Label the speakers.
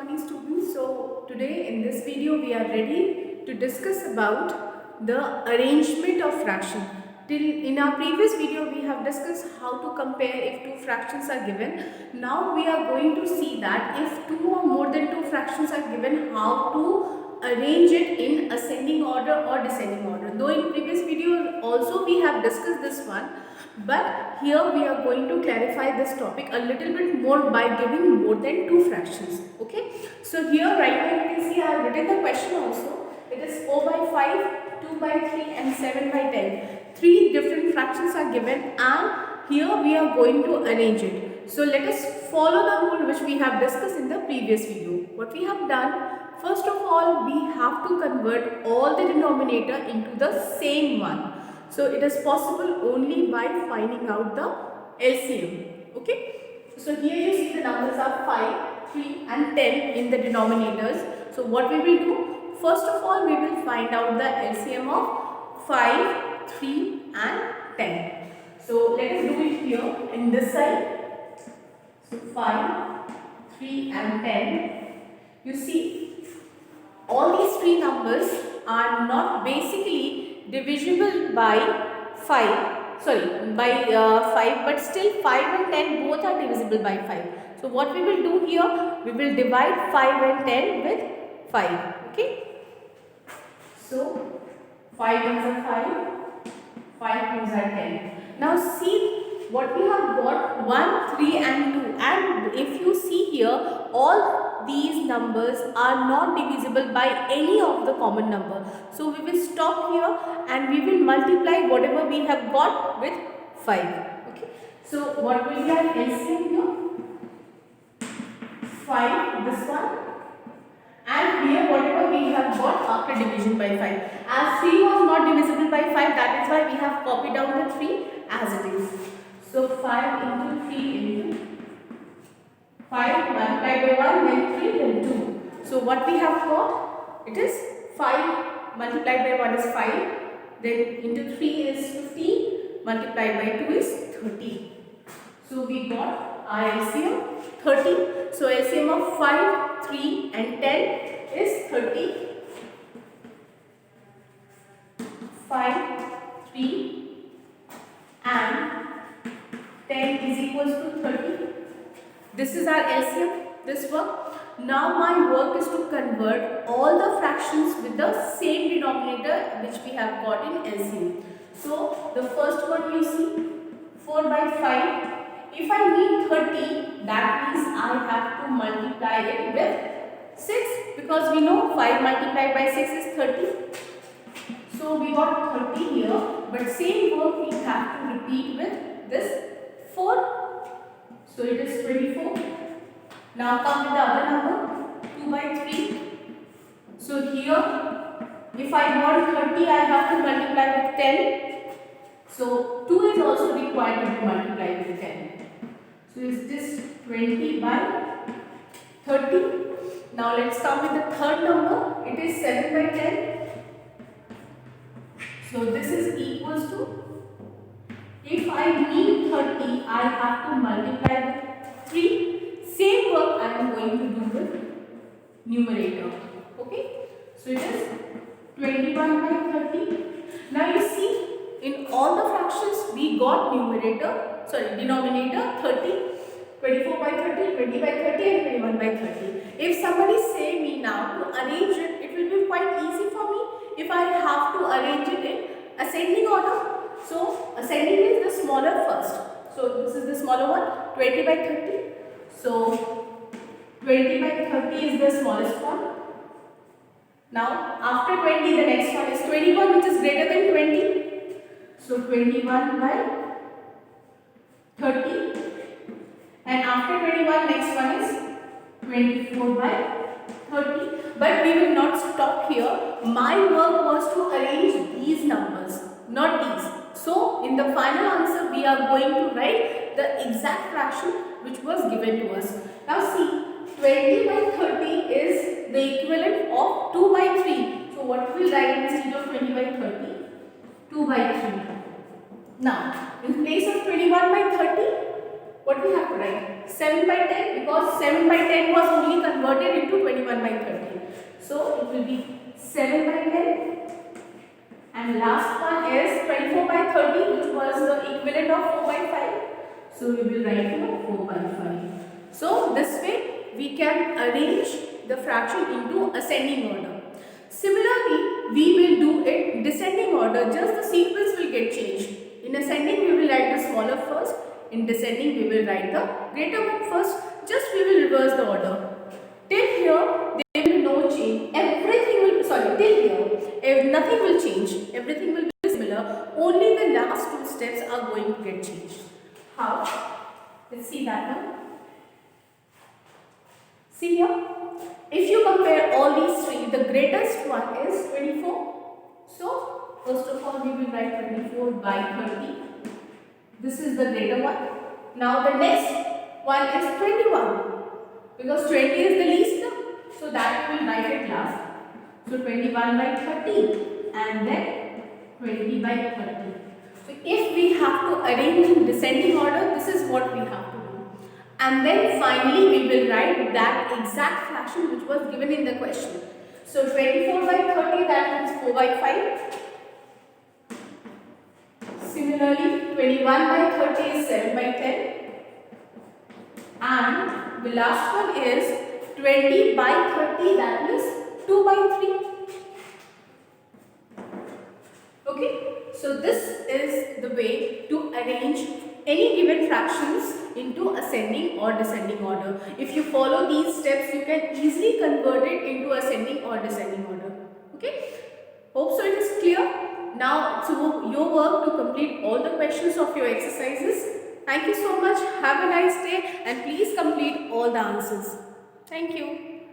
Speaker 1: morning students. So today in this video we are ready to discuss about the arrangement of fraction. In our previous video we have discussed how to compare if two fractions are given. Now we are going to see that if two or more than two fractions are given, how to arrange it in ascending order or descending order. Though in previous video also we have discussed this one, but here we are going to clarify this topic a little bit more by giving more than two fractions. Okay, so here right now you can see I have written the question also. It is 4 by 5, 2 by 3 and 7 by 10. Three different fractions are given and here we are going to arrange it. So let us follow the rule which we have discussed in the previous video. What we have done, first of all we have to convert all the denominator into the same one. So it is possible only by finding out the LCM. Okay. So here you see the numbers are 5, 3 and 10 in the denominators. So what we will do? First of all we will find out the LCM of 5, 3 and 10. So let us do it here in this side. So 5, 3 and 10. You see all these three numbers are not basically divisible by 5, but still 5 and 10 both are divisible by 5. So what we will do here, we will divide 5 and 10 with 5. Okay. So 5 ones are 5, 5 twos are 10. Now see what we have got 1, 3 and 2, and if you see here all these numbers are not divisible by any of the common number. So we will stop here and we will multiply whatever we have got with 5. Okay. So what will be our LCM here? 5, this one, and here whatever we have got after division by 5. As 3 was not divisible by 5, that is why we have copied down the 3 as it is. So 5 into 3 into 5 multiplied by 1, then 3, then 2. So what we have got? It is 5 multiplied by 1 is 5, then into 3 is 15, multiplied by 2 is 30. So we got our LCM 30. So LCM of 5, 3 and 10 is 30. 5, 3 and 10 is equals to 30. This is our LCM, this work. Now my work is to convert all the fractions with the same denominator which we have got in LCM. So the first one you see 4 by 5. If I need 30, that means I have to multiply it with 6, because we know 5 multiplied by 6 is 30. So we got 30 here, but same work we have to repeat with this 4. So it is 24. Now come with the other number 2 by 3. So here if I want 30, I have to multiply with 10. So 2 is also required to be multiplied with 10. So is this 20 by 30. Now let's come with the third number. It is 7 by 10. So this is equals to, if I need 30, I have to multiply with 3. Same work I am going to do with numerator. Okay. So it is 21 by 30. Now you see in all the fractions we got denominator 30. 24 by 30, 20 by 30 and 21 by 30. If somebody say me now to arrange it, it will be quite easy for me if I have to arrange it in ascending order. So ascending is the smaller first. So this is the smaller one, 20 by 30. So 20 by 30 is the smallest one. Now after 20 the next one is 21, which is greater than 20. So 21 by 30. And after 21 next one is 24 by 30. But we will not stop here. My work was to arrange these numbers, not these. So in the final answer we are going to write the exact fraction which was given to us. Now see, 20 by 30 is the equivalent of 2 by 3. So what we will write instead of 20 by 30? 2 by 3. Now in place of 21 by 30, what we have to write? 7 by 10, because 7 by 10 was only converted converted into 21 by 30. So it will be 7 by 10. And last one is 24 by 30, which was the equivalent of 4 by 5. So we will write here 4 by 5. So this way we can arrange the fraction into ascending order. Similarly, we will do it descending order, just the sequence will get changed. In ascending we will write the smaller first, in descending we will write the greater one first, just we will reverse the order. Till here there will be no change, everything will, till here nothing will change, everything will be similar, only the last two steps are going to get changed. How? Let's see that now. See here, if you compare all these three, the greatest one is 24. So, first of all we will write 24 by 30. This is the greater one. Now the next one is 21. Because 20 is the least number. So that we will write it last. So 21 by 30 and then 20 by 30. So if we have to arrange in descending order, this is what we have to do. And then finally we will write that exact fraction which was given in the question. So 24 by 30, that means 4 by 5. Similarly 21 by 30 is 7 by 10. And the last one is 20 by 30, that means 2 by 3. Okay, so this is the way to arrange any given fractions into ascending or descending order. If you follow these steps, you can easily convert it into ascending or descending order. Okay, hope so it is clear. Now it's your work to complete all the questions of your exercises. Thank you so much. Have a nice day and please complete all the answers. Thank you.